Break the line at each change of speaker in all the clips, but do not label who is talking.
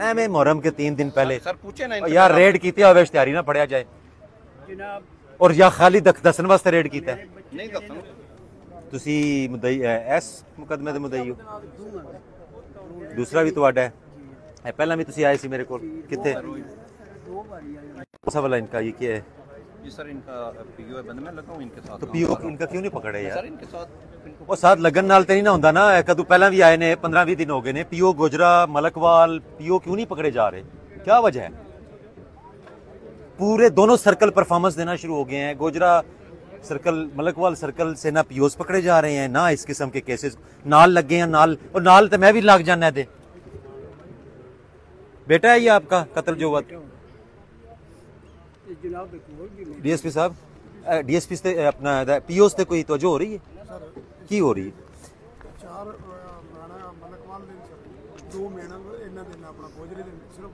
ਐਵੇਂ ਮੁਹर्रम के 3 दिन पहले
सर पूछे ना
यार रेड कीते होवे इश्तिहारी ना पढ़िया जाए और या खाली दसन वास्ते रेड कीता है
नहीं दसन
ਤੁਸੀਂ ਮੁਦਈ ਐਸ ਮੁਕਦਮੇ ਦੇ ਮੁਦਈ ਹੋ दूसरा भी ਤੁਹਾਡਾ है पहला भी ਤੁਸੀਂ आए सी मेरे को कितने कौन वाला इनका ये क्या है
जी सर इनका पीओ बंद में लगा हूं इनके साथ
तो पीओ इनका क्यों नहीं पकड़े यार
सर इनके साथ
ਉਹ ਸਾਥ ਲੱਗਣ ਨਾਲ ਤੇ ਨਹੀਂ ਨਾ ਹੁੰਦਾ ਨਾ ਕਦੋਂ ਪਹਿਲਾਂ ਵੀ ਆਏ ਨੇ 15-20 दिन हो गए ने पीओ गुजरा मलकवाल पीओ क्यों नहीं पकड़े जा रहे क्या वजह है पूरे दोनों सर्कल परफॉर्मेंस देना शुरू हो गए हैं गुजरा सर्कल मलकवाल सर्कल से ना पीओस पकड़े जा रहे हैं ना इस किस्म के केसेस नाल लगे हैं नाल और नाल तो मैं भी लग जाना दे बेटा है ये आपका कत्ल जो हुआ डीएसपी साहब डीएसपी से अपना पीओस से कोई तवज्जो हो रही है की हो रही है
चार मलकवाल दो मेना इन्ना देना अपना गोजरे दे सिर्फ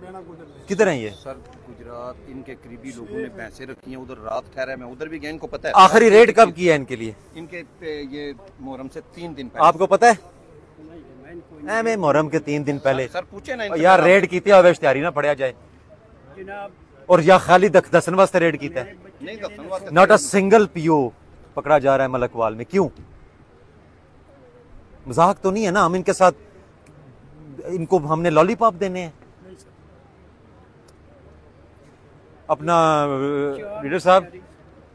मेना गोजर
किधर है ये
सर गुजरात इनके करीबी लोगों ने पैसे रखी हैं उधर रात ठहरा है मैं उधर भी गया इनको पता है
आखिरी रेड कब किया है इनके लिए
इनके ये मुहर्रम से 3 दिन पहले
आपको पता है मैं मुहर्रम के 3 दिन पहले
सर पूछे ना
यार रेड कीते होवे इश्तिहारी ना पढ़िया जाए और या खाली दसन वास्ते रेड कीता है
नहीं दसन वास्ते
नॉट अ सिंगल पीओ पकड़ा जा रहा है मलकवाल में क्यों मजाक तो नहीं है ना हम इनके साथ इनको हमने लॉलीपॉप देने हैं अपना लीडर साहब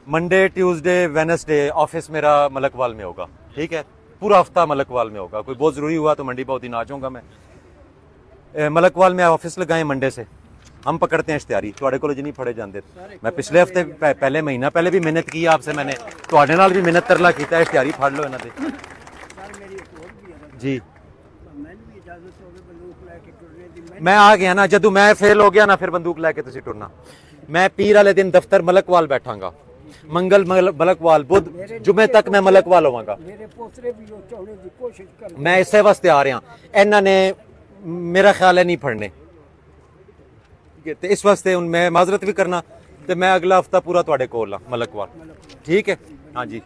मंडे ट्यूसडे वेडनेसडे ऑफिस मेरा मलकवाल में होगा ठीक है पूरा हफ्ता मलकवाल में होगा कोई बहुत जरूरी हुआ तो मंडी बहुत दिन आ जाऊंगा मैं मलकवाल में ऑफिस लगाए मंडे से हम पकड़ते हैं इश्तिहारी थोड़े को नहीं फड़े जाते मैं पिछले हफ्ते पहले महीना पहले भी मेहनत की आपसे मैंने थोड़े नाल भी मेहनत तरला किया इश्तिहारी फड़ लो इन्हों दे जी मैं आ गया ना जदों मैं फेल हो गया ना फिर बंदूक लैके तुसीं टुरना मैं पीर वाले दिन दफ्तर मलकवाल बैठांगा मंगल मलकवाल बुध जुमे तक मैं मलकवाल होवांगा मैं इसे वास्ते आ रहा इन्होंने मेरा ख्याल है नहीं फड़ने इस वास्ते मैं माजरत भी करना तो मैं अगला हफ्ता पूरा तुहाडे कोल हाँ मलकवाल ठीक है हाँ जी